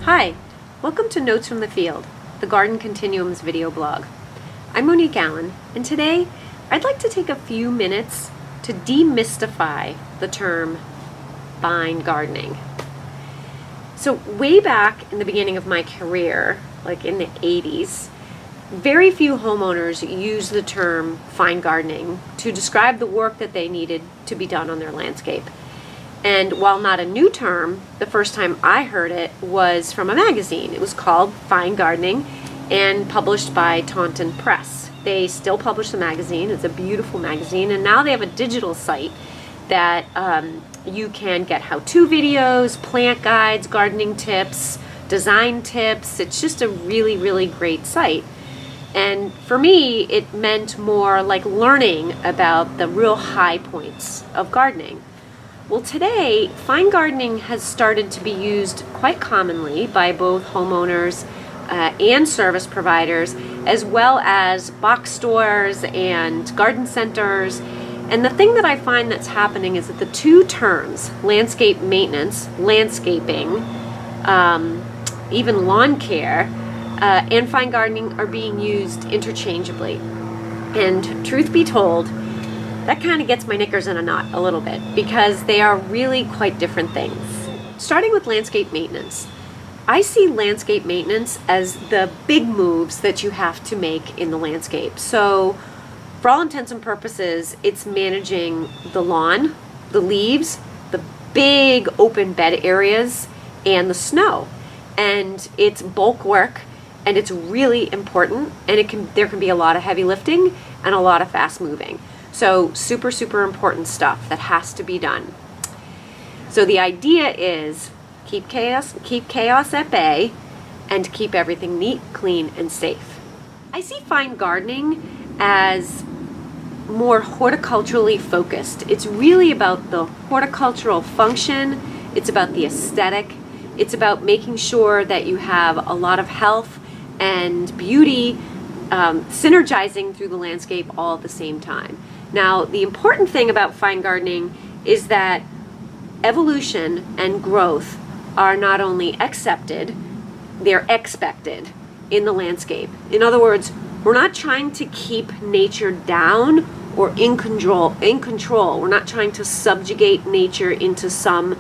Hi, welcome to Notes from the Field, the Garden Continuum's video blog. I'm Monique Allen, and today I'd like to take a few minutes to demystify the term fine gardening. So way back in the beginning of my career, like in the 80s, very few homeowners used the term fine gardening to describe the work that they needed to be done on their landscape. And while not a new term, the first time I heard it was from a magazine. It was called Fine Gardening and published by Taunton Press. They still publish the magazine. It's a beautiful magazine. And now they have a digital site that you can get how-to videos, plant guides, gardening tips, design tips. It's just a really, really great site. And for me, it meant more like learning about the real high points of gardening. Well, today, fine gardening has started to be used quite commonly by both homeowners and service providers, as well as box stores and garden centers. And the thing that I find that's happening is that the two terms, landscape maintenance, landscaping, even lawn care, and fine gardening are being used interchangeably. And truth be told, that kind of gets my knickers in a knot a little bit because they are really quite different things. Starting with landscape maintenance, I see landscape maintenance as the big moves that you have to make in the landscape. So for all intents and purposes, it's managing the lawn, the leaves, the big open bed areas, and the snow. And it's bulk work, and it's really important, and there can be a lot of heavy lifting and a lot of fast moving. So super, super important stuff that has to be done. So the idea is keep chaos at bay and keep everything neat, clean, and safe. I see fine gardening as more horticulturally focused. It's really about the horticultural function. It's about the aesthetic. It's about making sure that you have a lot of health and beauty synergizing through the landscape all at the same time. Now, the important thing about fine gardening is that evolution and growth are not accepted, they're expected in the landscape. In other words, we're not trying to keep nature down or in control. We're not trying to subjugate nature into some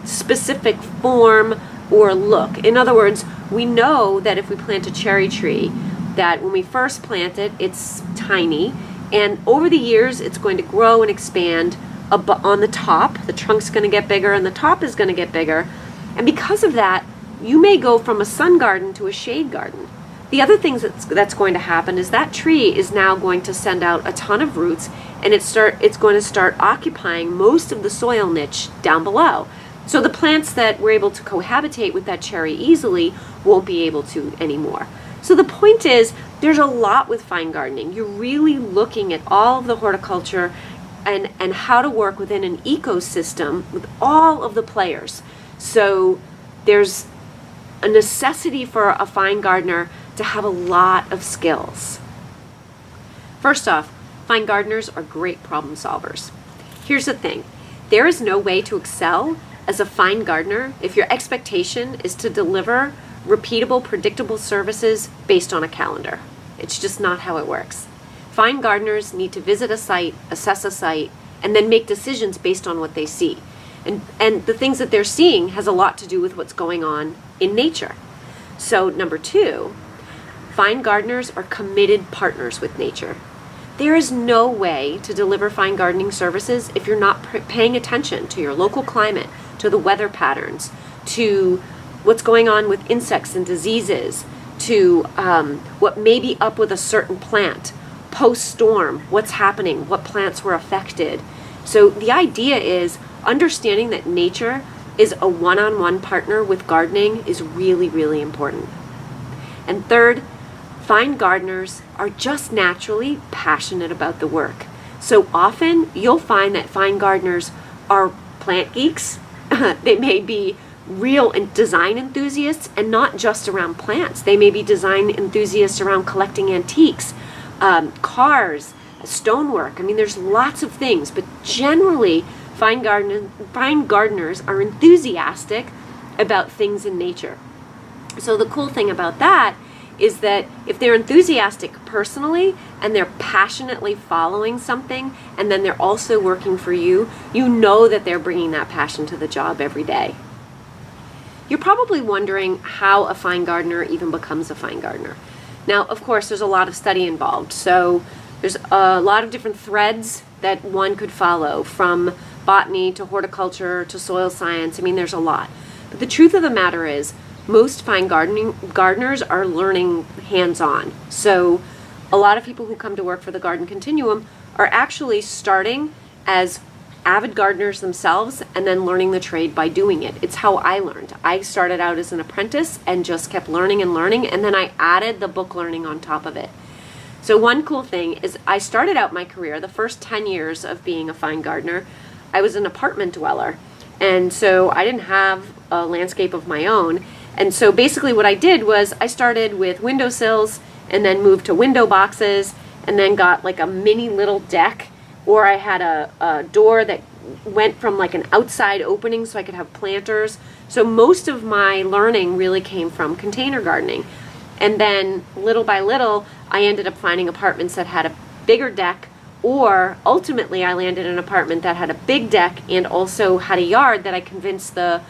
specific form or look. In other words, we know that if we plant a cherry tree, that when we first plant it, it's tiny, and over the years, it's going to grow and expand on the top. The trunk's going to get bigger, and the top is going to get bigger. And because of that, you may go from a sun garden to a shade garden. The other thing that's going to happen is that tree is now going to send out a ton of roots, and it's going to start occupying most of the soil niche down below. So the plants that were able to cohabitate with that cherry easily won't be able to anymore. So the point is, there's a lot with fine gardening. You're really looking at all of the horticulture and how to work within an ecosystem with all of the players. So there's a necessity for a fine gardener to have a lot of skills. First off, fine gardeners are great problem solvers. Here's the thing. There is no way to excel as a fine gardener if your expectation is to deliver repeatable, predictable services based on a calendar. It's just not how it works. Fine gardeners need to visit a site, assess a site, and then make decisions based on what they see. And the things that they're seeing has a lot to do with what's going on in nature. So number two, fine gardeners are committed partners with nature. There is no way to deliver fine gardening services if you're not paying attention to your local climate, to the weather patterns, to what's going on with insects and diseases, to what may be up with a certain plant, post-storm, what's happening, what plants were affected. So the idea is understanding that nature is a one-on-one partner with gardening is really, really important. And third, fine gardeners are just naturally passionate about the work. So often you'll find that fine gardeners are plant geeks. They may be real design enthusiasts, and not just around plants. They may be design enthusiasts around collecting antiques, cars, stonework. I mean, there's lots of things, but generally fine gardeners are enthusiastic about things in nature. So the cool thing about that is that if they're enthusiastic personally and they're passionately following something, and then they're also working for you, you know that they're bringing that passion to the job every day. You're probably wondering how a fine gardener even becomes a fine gardener. Now, of course, there's a lot of study involved. So there's a lot of different threads that one could follow, from botany to horticulture to soil science. I mean, there's a lot. But the truth of the matter is, most fine gardeners are learning hands-on. So a lot of people who come to work for the Garden Continuum are actually starting as avid gardeners themselves and then learning the trade by doing it. It's how I learned. I started out as an apprentice and just kept learning and learning, and then I added the book learning on top of it. So one cool thing is, I started out my career, the first 10 years of being a fine gardener, I was an apartment dweller. And so I didn't have a landscape of my own. And so basically what I did was I started with windowsills and then moved to window boxes, and then got like a mini little deck, or I had a door that went from like an outside opening so I could have planters. So most of my learning really came from container gardening. And then little by little, I ended up finding apartments that had a bigger deck, or ultimately I landed in an apartment that had a big deck and also had a yard that I convinced the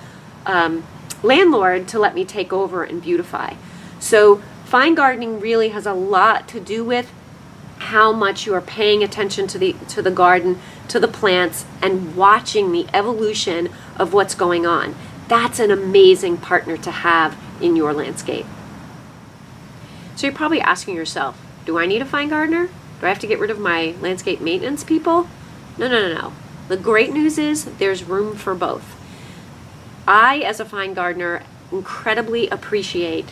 landlord to let me take over and beautify. So fine gardening really has a lot to do with how much you are paying attention to the garden, to the plants, and watching the evolution of what's going on. That's an amazing partner to have in your landscape. So you're probably asking yourself, do I need a fine gardener? Do I have to get rid of my landscape maintenance people? No. The great news is there's room for both. I, as a fine gardener, incredibly appreciate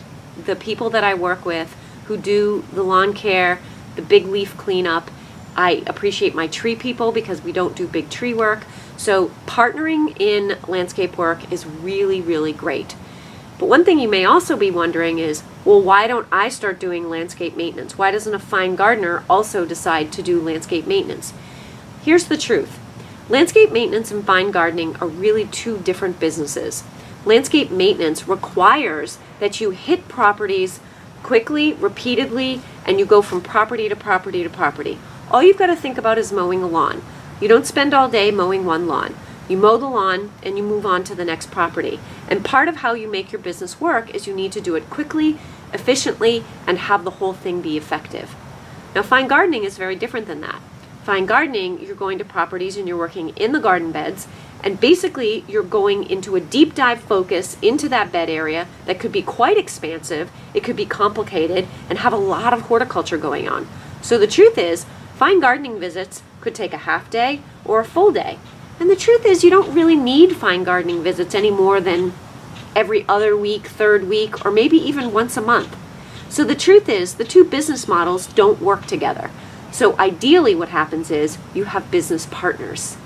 the people that I work with who do the lawn care, the big leaf cleanup. I appreciate my tree people because we don't do big tree work. So partnering in landscape work is really, really great. But one thing you may also be wondering is, well, why don't I start doing landscape maintenance? Why doesn't a fine gardener also decide to do landscape maintenance? Here's the truth. Landscape maintenance and fine gardening are really two different businesses. Landscape maintenance requires that you hit properties quickly, repeatedly, and you go from property to property to property. All you've got to think about is mowing a lawn. You don't spend all day mowing one lawn. You mow the lawn and you move on to the next property. And part of how you make your business work is you need to do it quickly, efficiently, and have the whole thing be effective. Now, fine gardening is very different than that. Fine gardening, you're going to properties and you're working in the garden beds, and basically you're going into a deep dive focus into that bed area that could be quite expansive, it could be complicated, and have a lot of horticulture going on. So the truth is, fine gardening visits could take a half day or a full day. And the truth is, you don't really need fine gardening visits any more than every other week, third week, or maybe even once a month. So the truth is, the two business models don't work together. So ideally what happens is you have business partners.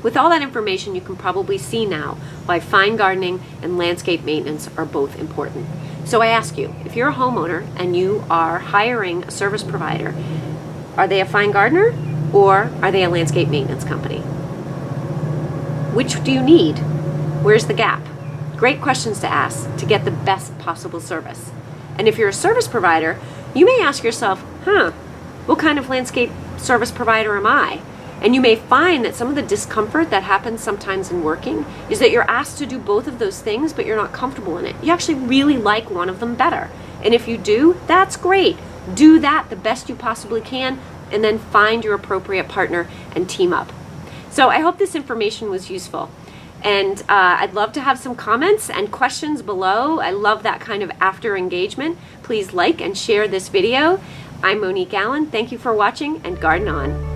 With all that information, you can probably see now why fine gardening and landscape maintenance are both important. So I ask you, if you're a homeowner and you are hiring a service provider, are they a fine gardener or are they a landscape maintenance company? Which do you need? Where's the gap? Great questions to ask to get the best possible service. And if you're a service provider, you may ask yourself, what kind of landscape service provider am I? And you may find that some of the discomfort that happens sometimes in working is that you're asked to do both of those things, but you're not comfortable in it. You actually really like one of them better. And if you do, that's great. Do that the best you possibly can, and then find your appropriate partner and team up. So I hope this information was useful. And I'd love to have some comments and questions below. I love that kind of after engagement. Please like and share this video. I'm Monique Allen. Thank you for watching, and garden on.